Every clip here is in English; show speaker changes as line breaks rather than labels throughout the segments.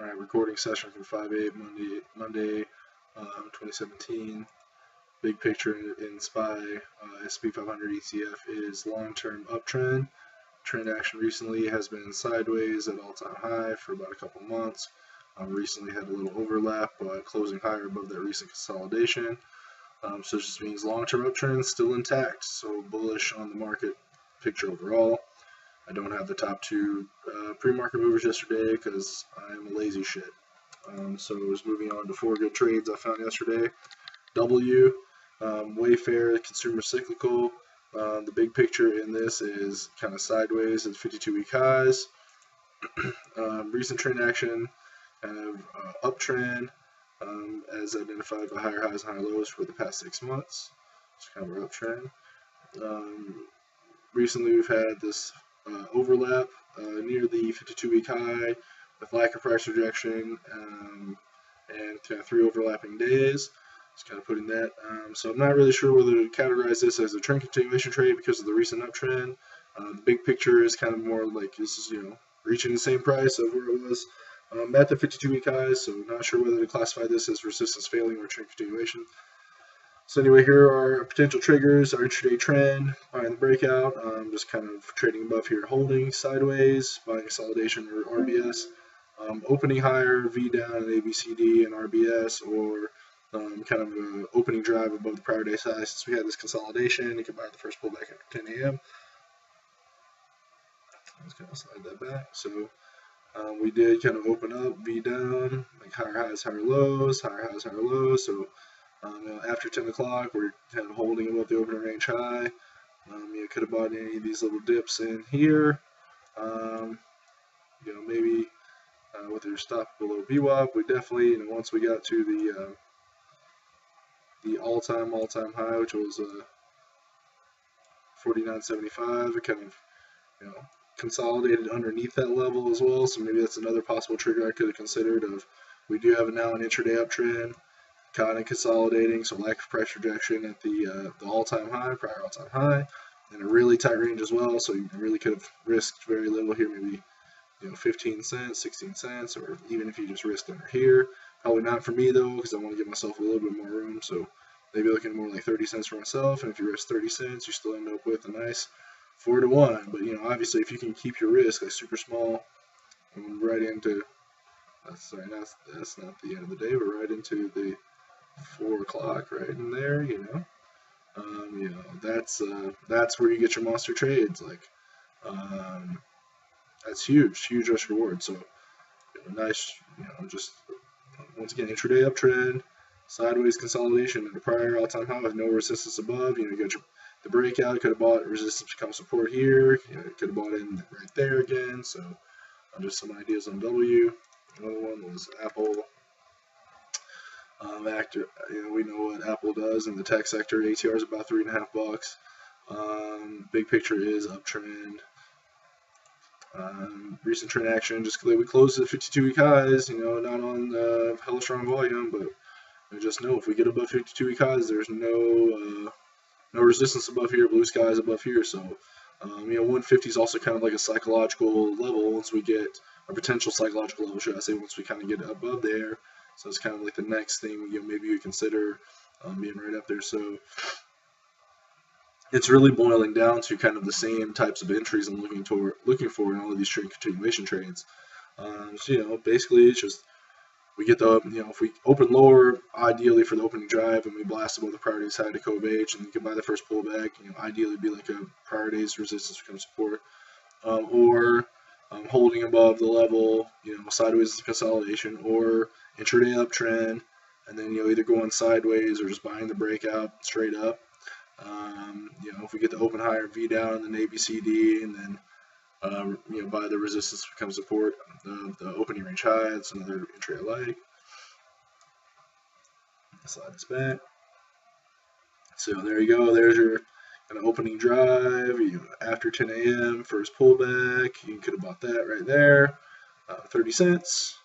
All right, recording session from 5/8 Monday, 2017. Big picture in SPY, SP 500 ETF is long-term uptrend. Trend action recently has been sideways at all-time high for about a couple months. Recently had a little overlap, but closing higher above that recent consolidation. So it just means long-term uptrend still intact. So bullish on the market picture overall. I don't have the top two pre-market movers yesterday because I am a lazy shit. So I was moving on to 4 good trades I found yesterday. W, Wayfair, consumer cyclical. The big picture in this is kind of sideways at 52-week highs. Recent trend action, kind of uptrend, as identified by higher highs and higher lows for the past 6 months. It's kind of an uptrend. Recently we've had this overlap near the 52-week high with lack of price rejection and kind of 3 overlapping days. Just kind of putting that. So I'm not really sure whether to categorize this as a trend continuation trade because of the recent uptrend. The big picture is kind of more like this is, reaching the same price of where it was at the 52-week highs. So not sure whether to classify this as resistance failing or trend continuation. So anyway, here are our potential triggers, our intraday trend, buying the breakout, just kind of trading above here, holding sideways, buying consolidation or RBS, opening higher, V down at ABCD and RBS, or kind of an opening drive above the prior day's high. Since we had this consolidation, you can buy the first pullback at 10 a.m. Let's kind of slide that back. So we did kind of open up, V down, like higher highs, higher lows, higher highs, higher lows. So after 10 o'clock, we're kind of holding above the opening range high. You could have bought any of these little dips in here. Maybe with their stop below VWAP, we definitely, once we got to the all-time high, which was 49.75, it kind of, consolidated underneath that level as well. So maybe that's another possible trigger I could have considered. Of we do have now an intraday uptrend. Kind of consolidating, so lack of price rejection at the all-time high, prior all-time high, and a really tight range as well. So you really could have risked very little here, maybe 15 cents, 16 cents, or even if you just risked under here. Probably not for me though, because I want to give myself a little bit more room. So maybe looking more like 30 cents for myself. And if you risk 30 cents, you still end up with a nice 4-to-1. But obviously, if you can keep your risk like super small, and right into that's not the end of the day, but right into the 4 o'clock right in there, that's where you get your monster trades. Like, that's huge risk reward. So, nice, just once again, intraday uptrend, sideways consolidation at a prior all-time high with no resistance above. You got the breakout. Could have bought resistance become support here. Could have bought in right there again. So, just some ideas on W. Another one was Apple. We know what Apple does in the tech sector. ATR is about $3.50. Big picture is uptrend. Recent trend action, just we closed at 52-week highs. Not on hella strong volume, but just know if we get above 52-week highs, there's no resistance above here, blue skies above here. So 150 is also kind of like a psychological level. Once we get a potential psychological level, should I say, once we kind of get above there. So it's kind of like the next thing maybe you consider being right up there. So it's really boiling down to kind of the same types of entries I'm looking for in all of these trade continuation trades. So basically it's just we get the if we open lower, ideally for the opening drive, and we blast above the prior day's high to Cove H, and you can buy the first pullback. Ideally be like a prior day's resistance becomes support, or holding above the level, sideways consolidation, or intraday uptrend, and then either going sideways or just buying the breakout straight up. If we get the open higher, V down, and then ABCD, and then buy the resistance becomes support, the opening range high. That's another entry I like. Slide this back. So there you go. There's your an opening drive, after 10 a.m. first pullback. You could have bought that right there, 30 cents.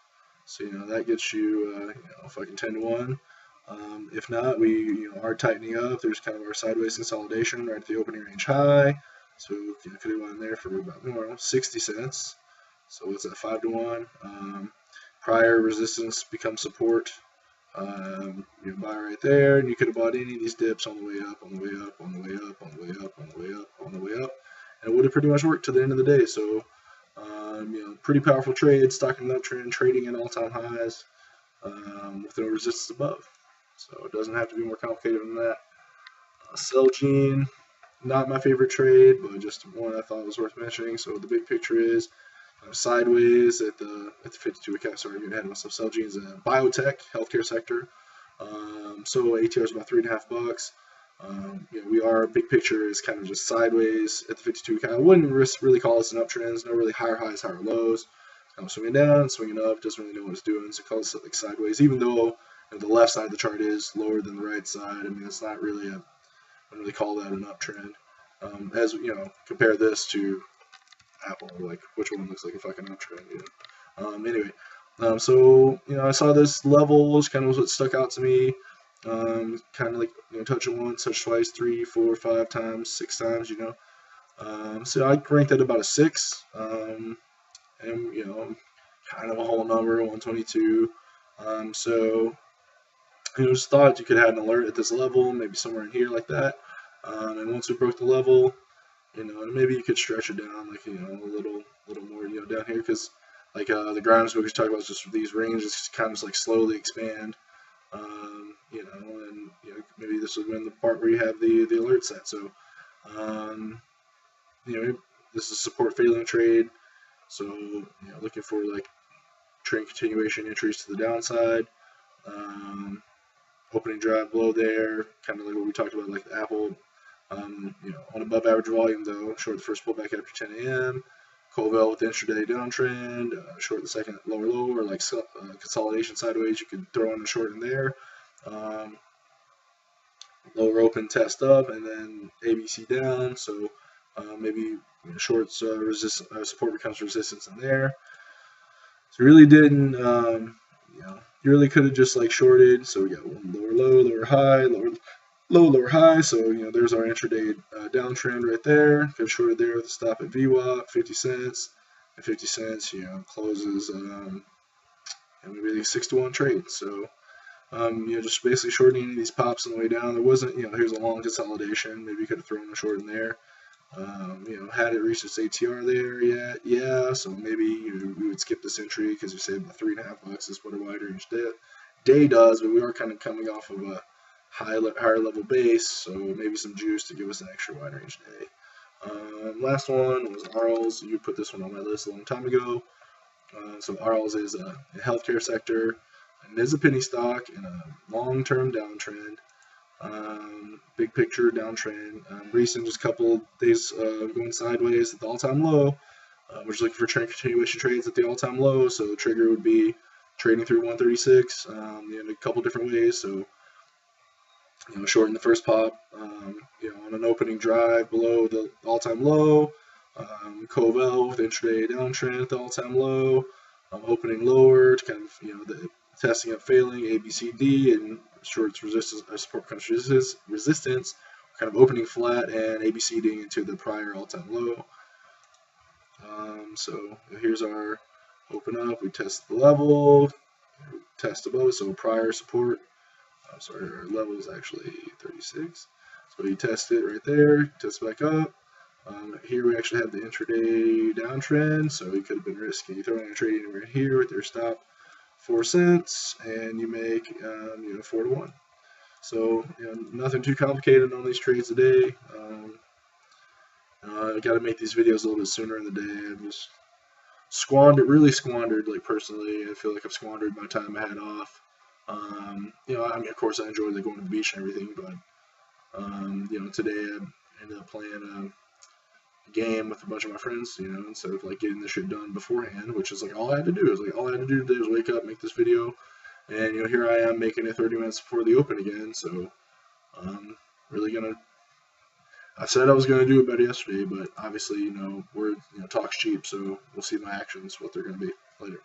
So that gets you fucking 10-to-1. If not, we are tightening up. There's kind of our sideways consolidation right at the opening range high. So could have went in there for about 60 cents. So what's that, 5-to-1? prior resistance becomes support. You can buy right there, and you could have bought any of these dips on the way up, on the way up, on the way up, on the way up, on the way up, on the way up, and it would have pretty much worked to the end of the day. So, pretty powerful trade, stocking an uptrend, trading at all-time highs, with no resistance above. So it doesn't have to be more complicated than that. Celgene, not my favorite trade, but just one I thought was worth mentioning. So the big picture is sideways at the 52 cap. Sorry, I'm getting ahead of myself. Celgene is a biotech, healthcare sector. So ATR is about $3.50. We are big picture is kind of just sideways at the 52 cap. I wouldn't really call this an uptrend. No really higher highs, higher lows. Swinging down, swinging up, doesn't really know what it's doing. So call it like sideways, even though the left side of the chart is lower than the right side. I mean, it's not really I wouldn't really call that an uptrend. As you know, compare this to Apple, like which one looks like a fucking uptrend, Anyway, so I saw this levels kind of was what stuck out to me. Kind of like touch it once, touch twice, 3, 4, 5 times, 6 times, So I ranked it about a 6. And kind of a whole number, 122. So just thought you could have an alert at this level, maybe somewhere in here like that. And once we broke the level, and maybe you could stretch it down, like a little more, down here, because like the Grimes book is talking about just these ranges kind of just like slowly expand, and maybe this is when the part where you have the alert set. So, this is support failing trade. So, looking for like trend continuation entries to the downside. Opening drive below there, kind of like what we talked about, like the Apple. On above average volume though, short the first pullback after 10 a.m. Colville with the intraday downtrend, short the second lower low, or like consolidation sideways. You could throw in a short in there. Lower open test up, and then ABC down. So maybe shorts support becomes resistance in there. So really didn't, you really could have just like shorted. So we got one lower low, lower high, lower high. So there's our intraday downtrend right there. Could have shorted there with a stop at VWAP, 50 cents. At 50 cents, closes maybe 6-to-1 trade. So just basically shorting any of these pops on the way down. There wasn't, here's a long consolidation. Maybe you could have thrown a short in there. Had it reached its ATR there yet? Yeah, so maybe we would skip this entry because you say about $3.50 is what a wide range day does, but we are kind of coming off of a higher level base, so maybe some juice to give us an extra wide range day. Last one was Arles. You put this one on my list a long time ago. So Arles is a healthcare sector, and it is a penny stock in a long-term downtrend. Big picture downtrend. Recent just a couple days going sideways at the all-time low. We're just looking for trend continuation trades at the all-time low. So the trigger would be trading through 136 in a couple different ways. So short in the first pop, on an opening drive below the all-time low. Colville with intraday downtrend at the all-time low. Opening lower to kind of the testing up failing ABCD and shorts resistance support becomes resistance, kind of opening flat and ABCDing into the prior all-time low. So here's our open up. We test the level, test above, so prior support. Our level is actually 36. So you test it right there, test back up. Here we actually have the intraday downtrend, so you could have been risky. You throw in a trade anywhere here with your stop 4 cents, and you make 4-to-1. So nothing too complicated on these trades today. I got to make these videos a little bit sooner in the day. I was really squandered. Like personally, I feel like I've squandered my time I had off. Of course, I enjoyed going to the beach and everything, but today I ended up playing a game with a bunch of my friends. Instead of like getting this shit done beforehand, which is like all I had to do. All I had to do today was wake up, make this video, and here I am making it 30 minutes before the open again. So really gonna. I said I was gonna do it better yesterday, but obviously, word talk's cheap. So we'll see my actions, what they're gonna be later.